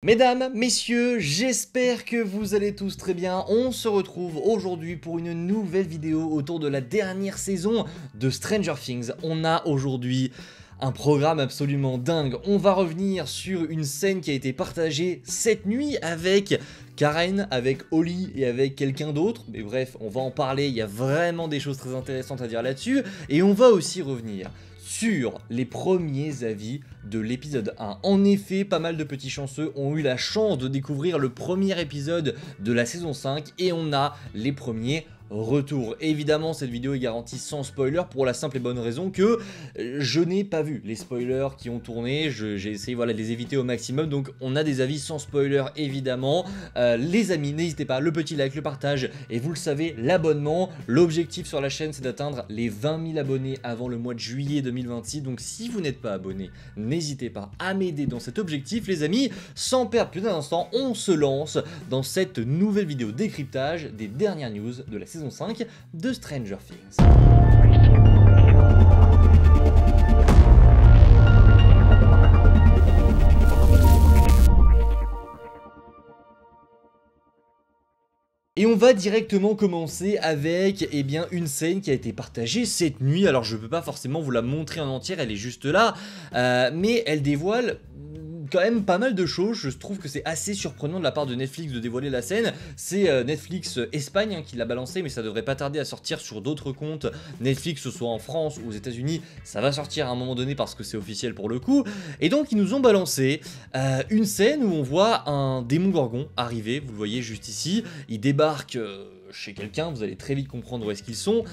Mesdames, messieurs, j'espère que vous allez tous très bien. On se retrouve aujourd'hui pour une nouvelle vidéo autour de la dernière saison de Stranger Things. On a aujourd'hui un programme absolument dingue. On va revenir sur une scène qui a été partagée cette nuit avec Karen, avec Holly et avec quelqu'un d'autre. Mais bref, on va en parler, il y a vraiment des choses très intéressantes à dire là-dessus. Et on va aussi revenir sur les premiers avis de l'épisode 1. En effet, pas mal de petits chanceux ont eu la chance de découvrir le premier épisode de la saison 5 et on a les premiers retours. Évidemment, cette vidéo est garantie sans spoiler pour la simple et bonne raison que je n'ai pas vu les spoilers qui ont tourné. J'ai essayé de les éviter au maximum, donc on a des avis sans spoiler évidemment. Les amis, n'hésitez pas, le petit like, le partage et vous le savez, l'abonnement. L'objectif sur la chaîne, c'est d'atteindre les 20 000 abonnés avant le mois de juillet 2026. Donc si vous n'êtes pas abonné, n'hésitez pas à m'aider dans cet objectif les amis. Sans perdre plus d'un instant, on se lance dans cette nouvelle vidéo décryptage des dernières news de la saison 5 de Stranger Things. Et on va directement commencer avec une scène qui a été partagée cette nuit. Alors je peux pas forcément vous la montrer en entière, elle est juste là, mais elle dévoile quand même pas mal de choses. Je trouve que c'est assez surprenant de la part de Netflix de dévoiler la scène. C'est Netflix Espagne qui l'a balancé, mais ça devrait pas tarder à sortir sur d'autres comptes Netflix, que ce soit en France ou aux États-Unis. Ça va sortir à un moment donné parce que c'est officiel pour le coup. Et donc ils nous ont balancé une scène où on voit un démon gorgon arriver. Vous le voyez juste ici. Il débarque chez quelqu'un, vous allez très vite comprendre où est-ce qu'ils sont,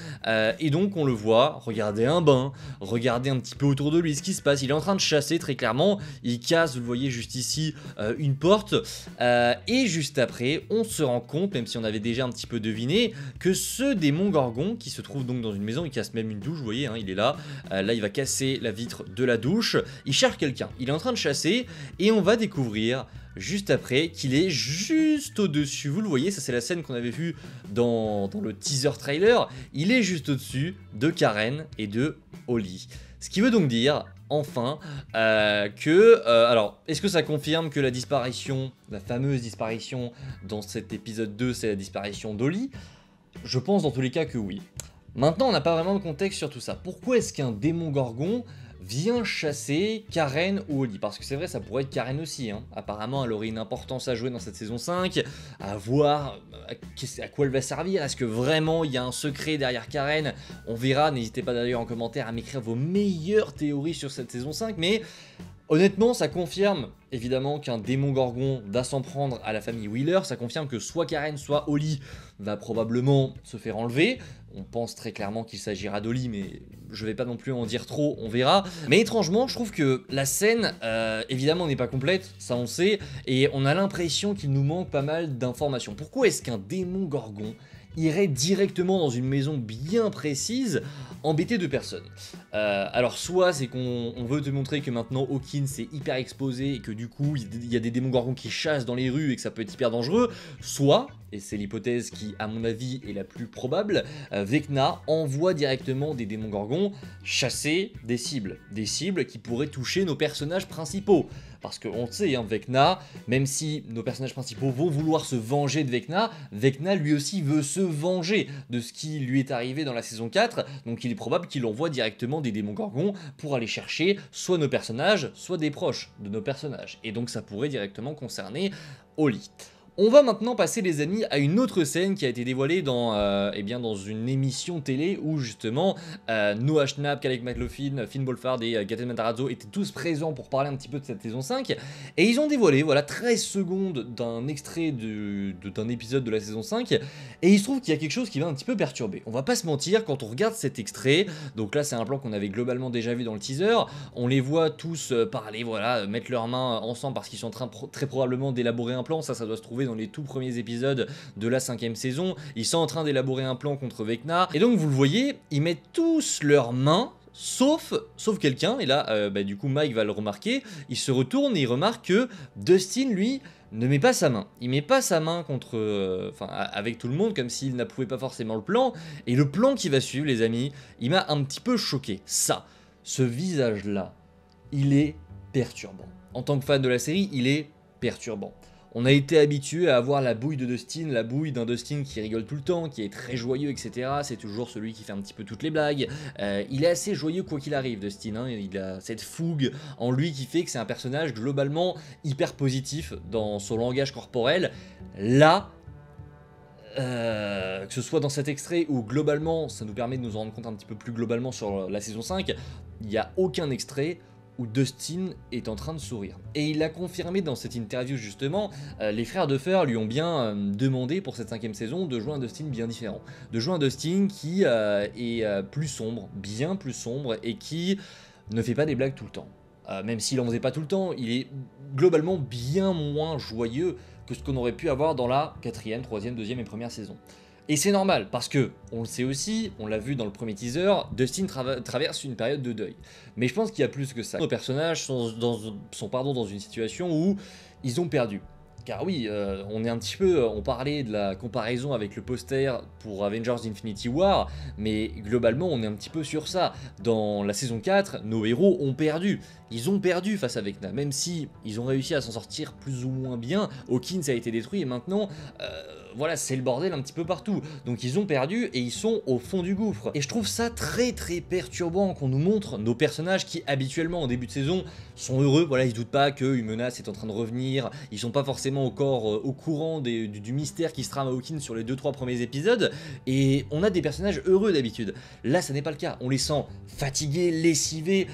et donc on le voit regarder un bain, regarder un petit peu autour de lui ce qui se passe. Il est en train de chasser très clairement, il casse, vous le voyez juste ici, une porte, et juste après on se rend compte, même si on avait déjà un petit peu deviné, que ce démon gorgon qui se trouve donc dans une maison, il casse même une douche, vous voyez, hein, il est là, là il va casser la vitre de la douche, il cherche quelqu'un, il est en train de chasser, et on va découvrir juste après qu'il est juste au-dessus. Vous le voyez, ça c'est la scène qu'on avait vue dans le teaser trailer. Il est juste au-dessus de Karen et de Holly. Ce qui veut donc dire, enfin, alors, est-ce que ça confirme que la disparition, la fameuse disparition dans cet épisode 2, c'est la disparition d'Holly? Je pense dans tous les cas que oui. Maintenant, on n'a pas vraiment de contexte sur tout ça. Pourquoi est-ce qu'un démon gorgon vient chasser Karen ou Holly? Parce que c'est vrai, ça pourrait être Karen aussi, hein. Apparemment elle aurait une importance à jouer dans cette saison 5, à voir à quoi elle va servir, est-ce que vraiment il y a un secret derrière Karen? On verra, n'hésitez pas d'ailleurs en commentaire à m'écrire vos meilleures théories sur cette saison 5, mais honnêtement ça confirme évidemment qu'un démon gorgon va s'en prendre à la famille Wheeler, ça confirme que soit Karen soit Holly va probablement se faire enlever. On pense très clairement qu'il s'agira d'Holly, mais je vais pas non plus en dire trop, on verra. Mais étrangement, je trouve que la scène, évidemment, n'est pas complète, ça on sait, et on a l'impression qu'il nous manque pas mal d'informations. Pourquoi est-ce qu'un démon gorgon irait directement dans une maison bien précise embêter deux personnes? Alors soit c'est qu'on veut te montrer que maintenant Hawkins est hyper exposé et que du coup il y a des démons gorgons qui chassent dans les rues et que ça peut être hyper dangereux, soit, et c'est l'hypothèse qui à mon avis est la plus probable, Vecna envoie directement des démons gorgons chasser des cibles qui pourraient toucher nos personnages principaux. Parce qu'on sait, hein, Vecna, même si nos personnages principaux vont vouloir se venger de Vecna, Vecna lui aussi veut se venger de ce qui lui est arrivé dans la saison 4, donc il est probable qu'il envoie directement des démons gorgons pour aller chercher soit nos personnages, soit des proches de nos personnages. Et donc ça pourrait directement concerner Holly. On va maintenant passer les amis à une autre scène qui a été dévoilée dans, dans une émission télé où justement Noah Schnapp, Caleb McLaughlin, Finn Wolfhard et Gaten Matarazzo étaient tous présents pour parler un petit peu de cette saison 5 et ils ont dévoilé voilà 13 secondes d'un extrait d'un épisode de la saison 5 et il se trouve qu'il y a quelque chose qui va un petit peu perturber. On va pas se mentir, quand on regarde cet extrait, donc là c'est un plan qu'on avait globalement déjà vu dans le teaser, on les voit tous parler, voilà, mettre leurs mains ensemble parce qu'ils sont en train très probablement d'élaborer un plan, ça doit se trouver dans les tout premiers épisodes de la 5ème saison. Ils sont en train d'élaborer un plan contre Vecna et donc vous le voyez, ils mettent tous leurs mains sauf quelqu'un, et là du coup Mike va le remarquer, il se retourne et il remarque que Dustin lui ne met pas sa main. Il met pas sa main contre, avec tout le monde, comme s'il n'approuvait pas forcément le plan. Et le plan qui va suivre, les amis, il m'a un petit peu choqué. Ce visage-là, il est perturbant. En tant que fan de la série, il est perturbant. On a été habitué à avoir la bouille de Dustin, la bouille d'un Dustin qui rigole tout le temps, qui est très joyeux, etc. C'est toujours celui qui fait un petit peu toutes les blagues. Il est assez joyeux quoi qu'il arrive, Dustin. Hein. Il a cette fougue en lui qui fait que c'est un personnage globalement hyper positif dans son langage corporel. Là, que ce soit dans cet extrait ou globalement, ça nous permet de nous en rendre compte un petit peu plus globalement sur la saison 5, il n'y a aucun extrait où Dustin est en train de sourire. Et il l'a confirmé dans cette interview justement, les frères Duffer lui ont bien demandé pour cette 5ème saison de jouer un Dustin bien différent. De jouer un Dustin qui est plus sombre, bien plus sombre, et qui ne fait pas des blagues tout le temps. Même s'il en faisait pas tout le temps, il est globalement bien moins joyeux que ce qu'on aurait pu avoir dans la 4ème, 3ème, 2ème et 1ère saison. Et c'est normal, parce que, on le sait aussi, on l'a vu dans le premier teaser, Dustin traverse une période de deuil. Mais je pense qu'il y a plus que ça. Nos personnages sont dans une situation où ils ont perdu. Car oui, on parlait de la comparaison avec le poster pour Avengers Infinity War, mais globalement on est un petit peu sur ça. Dans la saison 4, nos héros ont perdu. Ils ont perdu face à Vecna, même si ils ont réussi à s'en sortir plus ou moins bien. Hawkins a été détruit et maintenant, voilà, c'est le bordel un petit peu partout. Donc ils ont perdu et ils sont au fond du gouffre. Et je trouve ça très très perturbant qu'on nous montre nos personnages qui habituellement en début de saison sont heureux. Voilà, ils se doutent pas qu'une menace est en train de revenir. Ils sont pas forcément encore au courant du mystère qui se trame à Hawkins sur les 2-3 premiers épisodes. Et on a des personnages heureux d'habitude. Là, ça n'est pas le cas. On les sent fatigués, lessivés,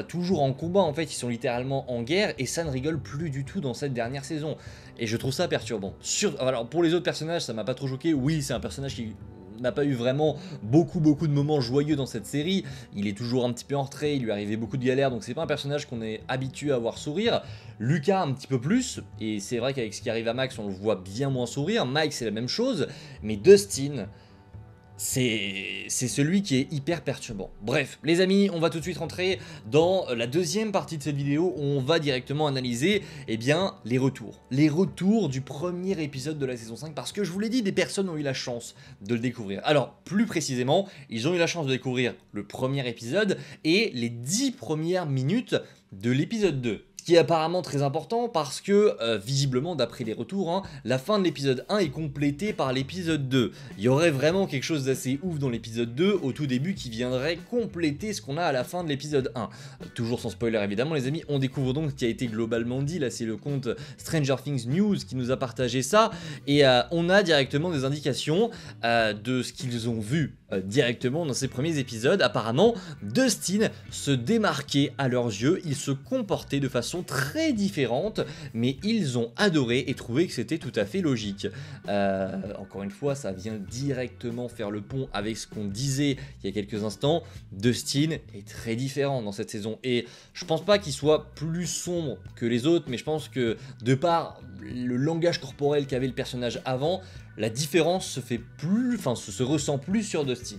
toujours en combat. En fait, ils sont littéralement en guerre et ça ne rigole plus du tout dans cette dernière saison. Et je trouve ça perturbant. Alors, pour les autres personnages, ça m'a pas trop choqué. Oui, c'est un personnage qui n'a pas eu vraiment beaucoup de moments joyeux dans cette série. Il est toujours un petit peu en retrait, il lui arrivait beaucoup de galères, donc c'est pas un personnage qu'on est habitué à voir sourire. Lucas un petit peu plus, et c'est vrai qu'avec ce qui arrive à Max, on le voit bien moins sourire. Mike, c'est la même chose, mais Dustin, c'est celui qui est hyper perturbant. Bref, les amis, on va tout de suite rentrer dans la deuxième partie de cette vidéo où on va directement analyser les retours. Les retours du premier épisode de la saison 5, parce que je vous l'ai dit, des personnes ont eu la chance de le découvrir. Alors, plus précisément, ils ont eu la chance de découvrir le premier épisode et les 10 premières minutes de l'épisode 2. Qui est apparemment très important parce que, visiblement, d'après les retours, la fin de l'épisode 1 est complétée par l'épisode 2. Il y aurait vraiment quelque chose d'assez ouf dans l'épisode 2, au tout début, qui viendrait compléter ce qu'on a à la fin de l'épisode 1. Toujours sans spoiler, évidemment, les amis, on découvre donc ce qui a été globalement dit. Là, c'est le compte Stranger Things News qui nous a partagé ça, et on a directement des indications de ce qu'ils ont vu directement dans ces premiers épisodes. Apparemment, Dustin se démarquait à leurs yeux, il se comportait de façon très différente, mais ils ont adoré et trouvé que c'était tout à fait logique. Encore une fois, ça vient directement faire le pont avec ce qu'on disait il y a quelques instants. Dustin est très différent dans cette saison, et je pense pas qu'il soit plus sombre que les autres, mais je pense que de par le langage corporel qu'avait le personnage avant, la différence se ressent plus sur Dustin.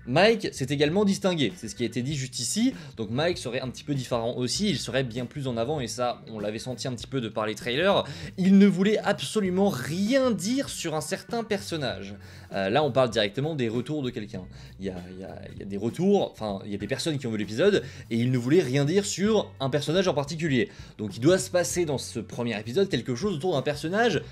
Mike s'est également distingué, c'est ce qui a été dit juste ici, donc Mike serait un petit peu différent aussi, il serait bien plus en avant, et ça on l'avait senti un petit peu de par les trailers. Il ne voulait absolument rien dire sur un certain personnage. Là on parle directement des retours de quelqu'un. Il y a des retours, enfin il y a des personnes qui ont vu l'épisode, et il ne voulait rien dire sur un personnage en particulier. Donc il doit se passer dans ce premier épisode quelque chose autour d'un personnage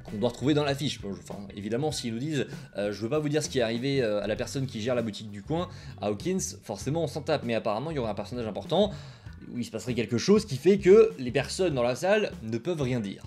qu'on doit retrouver dans l'affiche. Enfin, évidemment, s'ils nous disent je veux pas vous dire ce qui est arrivé à la personne qui gère la boutique du coin, à Hawkins, forcément on s'en tape, mais apparemment il y aurait un personnage important où il se passerait quelque chose qui fait que les personnes dans la salle ne peuvent rien dire.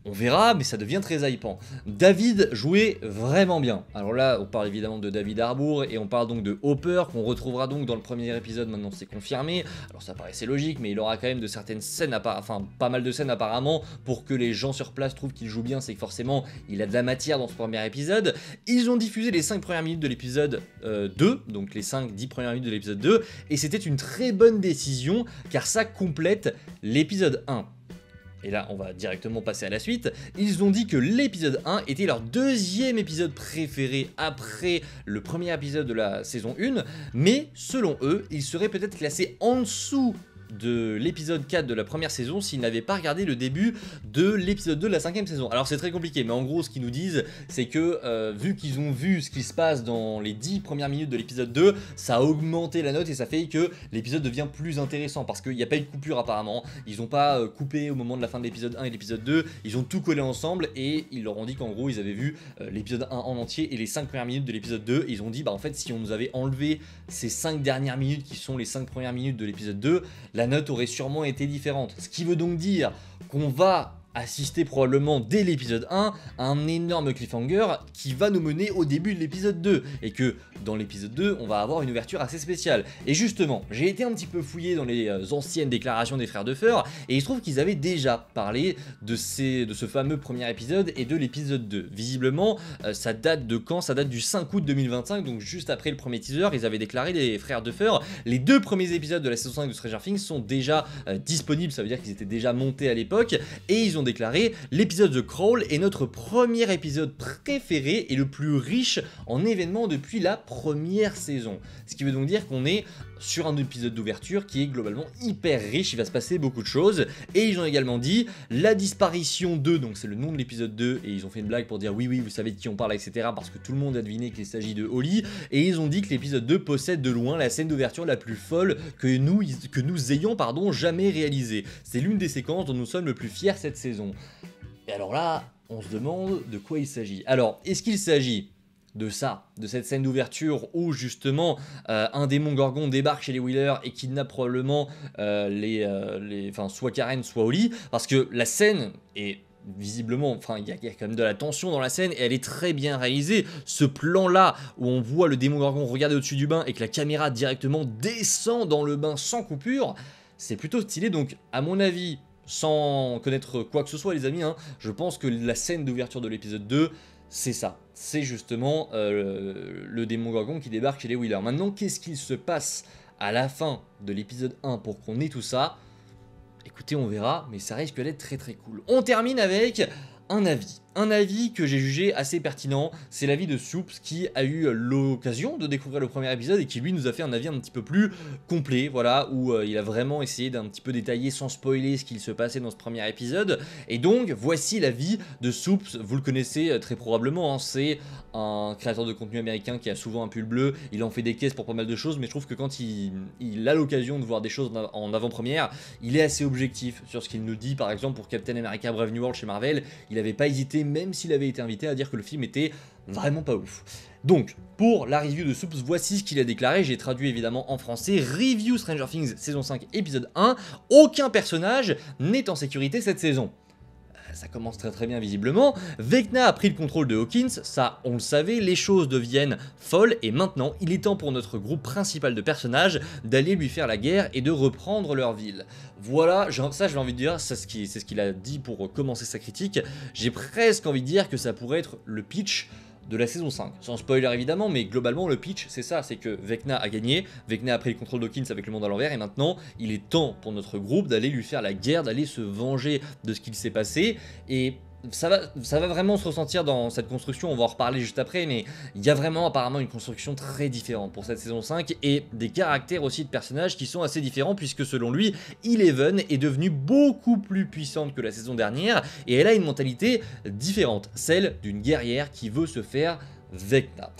On verra, mais ça devient très hypant. David jouait vraiment bien. Alors là, on parle évidemment de David Harbour, et on parle donc de Hopper, qu'on retrouvera donc dans le premier épisode, maintenant c'est confirmé. Alors ça paraissait logique, mais il aura quand même de certaines scènes, enfin pas mal de scènes apparemment, pour que les gens sur place trouvent qu'il joue bien, c'est que forcément il a de la matière dans ce premier épisode. Ils ont diffusé les 5 premières minutes de l'épisode 2, donc les 5-10 premières minutes de l'épisode 2, et c'était une très bonne décision, car ça complète l'épisode 1. Et là, on va directement passer à la suite. Ils ont dit que l'épisode 1 était leur deuxième épisode préféré après le premier épisode de la saison 1, mais selon eux, il serait peut-être classé en dessous de l'épisode 4 de la première saison s'ils n'avaient pas regardé le début de l'épisode 2 de la 5ème saison. Alors c'est très compliqué, mais en gros ce qu'ils nous disent, c'est que vu qu'ils ont vu ce qui se passe dans les 10 premières minutes de l'épisode 2, ça a augmenté la note et ça fait que l'épisode devient plus intéressant, parce qu'il n'y a pas eu de coupure apparemment, ils n'ont pas coupé au moment de la fin de l'épisode 1 et l'épisode 2, ils ont tout collé ensemble et ils leur ont dit qu'en gros ils avaient vu l'épisode 1 en entier et les 5 premières minutes de l'épisode 2, et ils ont dit bah en fait si on nous avait enlevé ces 5 dernières minutes qui sont les 5 premières minutes de l'épisode 2, la note aurait sûrement été différente. Ce qui veut donc dire qu'on va assister probablement dès l'épisode 1 à un énorme cliffhanger qui va nous mener au début de l'épisode 2, et que dans l'épisode 2 on va avoir une ouverture assez spéciale. Et justement j'ai été un petit peu fouillé dans les anciennes déclarations des frères Duffer et il se trouve qu'ils avaient déjà parlé de ce fameux premier épisode et de l'épisode 2. Visiblement ça date de quand? Ça date du 5 août 2025, donc juste après le premier teaser. Ils avaient déclaré, les frères Duffer, les 2 premiers épisodes de la saison 5 de Stranger Things sont déjà disponibles, ça veut dire qu'ils étaient déjà montés à l'époque, et ils ont déclaré l'épisode The Crawl est notre premier épisode préféré et le plus riche en événements depuis la première saison. Ce qui veut donc dire qu'on est sur un épisode d'ouverture qui est globalement hyper riche, il va se passer beaucoup de choses. Et ils ont également dit la disparition de, donc c'est le nom de l'épisode 2, et ils ont fait une blague pour dire oui vous savez de qui on parle, etc., parce que tout le monde a deviné qu'il s'agit de Holly, et ils ont dit que l'épisode 2 possède de loin la scène d'ouverture la plus folle que nous ayons jamais réalisée. C'est l'une des séquences dont nous sommes le plus fiers cette saison. Et alors là, on se demande de quoi il s'agit. Alors, est-ce qu'il s'agit de ça, de cette scène d'ouverture où justement un démon gorgon débarque chez les Wheeler et kidnappe probablement soit Karen soit Holly, parce que la scène est visiblement, enfin il y a quand même de la tension dans la scène et elle est très bien réalisée. Ce plan là où on voit le démon gorgon regarder au-dessus du bain et que la caméra directement descend dans le bain sans coupure, c'est plutôt stylé. Donc à mon avis, sans connaître quoi que ce soit les amis, je pense que la scène d'ouverture de l'épisode 2, c'est ça, c'est justement le démon gorgon qui débarque chez les Wheeler. Maintenant, qu'est-ce qu'il se passe à la fin de l'épisode 1 pour qu'on ait tout ça? Écoutez, on verra, mais ça risque d'être très très cool. On termine avec un avis que j'ai jugé assez pertinent. C'est l'avis de Soups, qui a eu l'occasion de découvrir le premier épisode et qui lui nous a fait un avis un petit peu plus complet, voilà, où il a vraiment essayé d'un petit peu détailler sans spoiler ce qu'il se passait dans ce premier épisode. Et donc voici l'avis de Soups. Vous le connaissez très probablement, c'est un créateur de contenu américain qui a souvent un pull bleu, il en fait des caisses pour pas mal de choses, mais je trouve que quand il a l'occasion de voir des choses en avant-première, il est assez objectif sur ce qu'il nous dit. Par exemple pour Captain America Brave New World chez Marvel, il n'avait pas hésité, même s'il avait été invité, à dire que le film était vraiment pas ouf. Donc, pour la review de Soups, voici ce qu'il a déclaré. J'ai traduit évidemment en français. Review Stranger Things saison 5 épisode 1. Aucun personnage n'est en sécurité cette saison. Ça commence très très bien visiblement. Vecna a pris le contrôle de Hawkins, ça on le savait, les choses deviennent folles et maintenant il est temps pour notre groupe principal de personnages d'aller lui faire la guerre et de reprendre leur ville. Voilà, ça j'ai envie de dire, c'est ce qu'il a dit pour commencer sa critique. J'ai presque envie de dire que ça pourrait être le pitch de la saison 5, sans spoiler évidemment, mais globalement le pitch c'est ça, c'est que Vecna a gagné, Vecna a pris le contrôle d'Hawkins avec le monde à l'envers et maintenant il est temps pour notre groupe d'aller lui faire la guerre, d'aller se venger de ce qu'il s'est passé. Et ça va vraiment se ressentir dans cette construction, on va en reparler juste après, mais il y a vraiment apparemment une construction très différente pour cette saison 5 et des caractères aussi de personnages qui sont assez différents, puisque selon lui, Eleven est devenue beaucoup plus puissante que la saison dernière et elle a une mentalité différente, celle d'une guerrière qui veut se faire Vecna.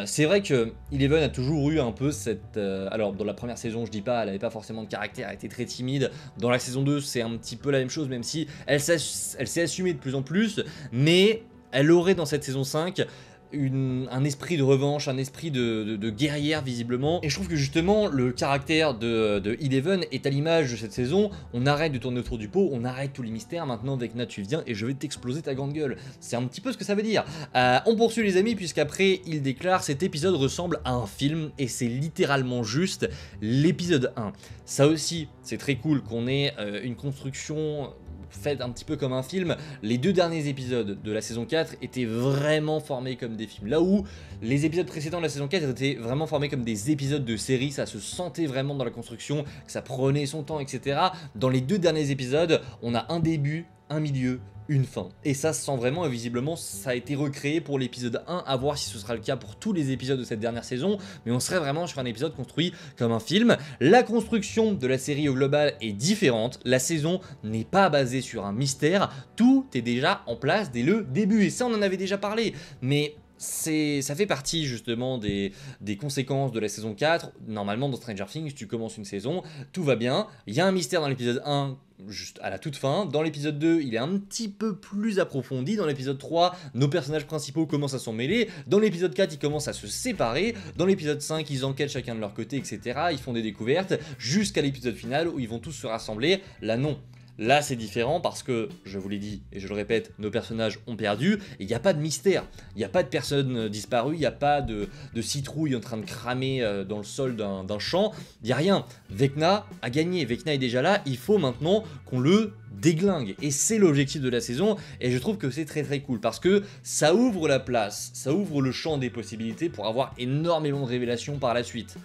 C'est vrai que Eleven a toujours eu un peu cette... alors dans la première saison je dis pas, elle avait pas forcément de caractère, elle était très timide. Dans la saison 2 c'est un petit peu la même chose, même si elle s'est assumée de plus en plus, mais elle aurait dans cette saison 5 un esprit de revanche, un esprit de guerrière visiblement. Et je trouve que justement le caractère de Eleven est à l'image de cette saison. On arrête de tourner autour du pot, on arrête tous les mystères. Maintenant Vecna tu viens et je vais t'exploser ta grande gueule. C'est un petit peu ce que ça veut dire. On poursuit les amis, puisqu'après il déclare cet épisode ressemble à un film, et c'est littéralement juste l'épisode 1. Ça aussi c'est très cool qu'on ait une construction faite un petit peu comme un film. Les 2 derniers épisodes de la saison 4 étaient vraiment formés comme des films, là où les épisodes précédents de la saison 4 étaient vraiment formés comme des épisodes de série. Ça se sentait vraiment dans la construction, que ça prenait son temps, etc. Dans les 2 derniers épisodes, on a un début un milieu, une fin. Et ça se sent vraiment, et visiblement ça a été recréé pour l'épisode 1, à voir si ce sera le cas pour tous les épisodes de cette dernière saison, mais on serait vraiment sur un épisode construit comme un film. La construction de la série au global est différente, la saison n'est pas basée sur un mystère, tout est déjà en place dès le début, et ça on en avait déjà parlé, mais ça fait partie justement des conséquences de la saison 4. Normalement dans Stranger Things, tu commences une saison, tout va bien, il y a un mystère dans l'épisode 1, juste à la toute fin. Dans l'épisode 2, il est un petit peu plus approfondi. Dans l'épisode 3, nos personnages principaux commencent à s'en mêler. Dans l'épisode 4, ils commencent à se séparer. Dans l'épisode 5, ils enquêtent chacun de leur côté, etc. Ils font des découvertes, jusqu'à l'épisode final où ils vont tous se rassembler. Là non. Là c'est différent parce que, je vous l'ai dit et je le répète, nos personnages ont perdu et il n'y a pas de mystère, il n'y a pas de personne disparue, il n'y a pas de citrouille en train de cramer dans le sol d'un champ, il n'y a rien. Vecna a gagné, Vecna est déjà là, il faut maintenant qu'on le déglingue et c'est l'objectif de la saison et je trouve que c'est très très cool parce que ça ouvre la place, ça ouvre le champ des possibilités pour avoir énormément de révélations par la suite.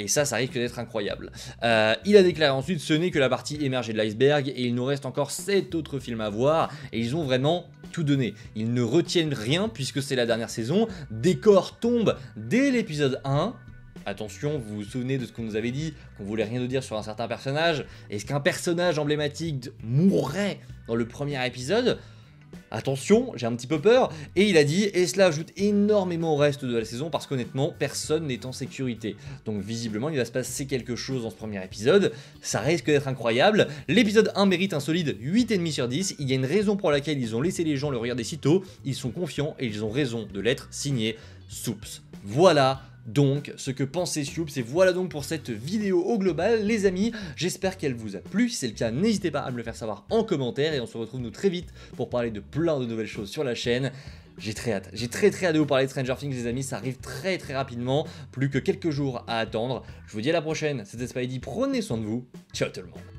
Et ça risque d'être incroyable. Il a déclaré ensuite, ce n'est que la partie émergée de l'iceberg et il nous reste encore 7 autres films à voir et ils ont vraiment tout donné. Ils ne retiennent rien puisque c'est la dernière saison. Décor tombe dès l'épisode 1. Attention, vous vous souvenez de ce qu'on nous avait dit, qu'on voulait rien nous dire sur un certain personnage. Est-ce qu'un personnage emblématique mourrait dans le premier épisode ? Attention, j'ai un petit peu peur, et il a dit, et cela ajoute énormément au reste de la saison parce qu'honnêtement, personne n'est en sécurité. Donc visiblement, il va se passer quelque chose dans ce premier épisode, ça risque d'être incroyable. L'épisode 1 mérite un solide 8,5 sur 10, il y a une raison pour laquelle ils ont laissé les gens le regarder si tôt, ils sont confiants et ils ont raison de l'être, signé Soups. Voilà donc ce que pensait Soups, et voilà donc pour cette vidéo au global les amis, j'espère qu'elle vous a plu, si c'est le cas n'hésitez pas à me le faire savoir en commentaire et on se retrouve nous très vite pour parler de plein de nouvelles choses sur la chaîne. J'ai très hâte, j'ai très hâte de vous parler de Stranger Things les amis, ça arrive très rapidement, plus que quelques jours à attendre. Je vous dis à la prochaine, c'était Spidey, prenez soin de vous, ciao tout le monde.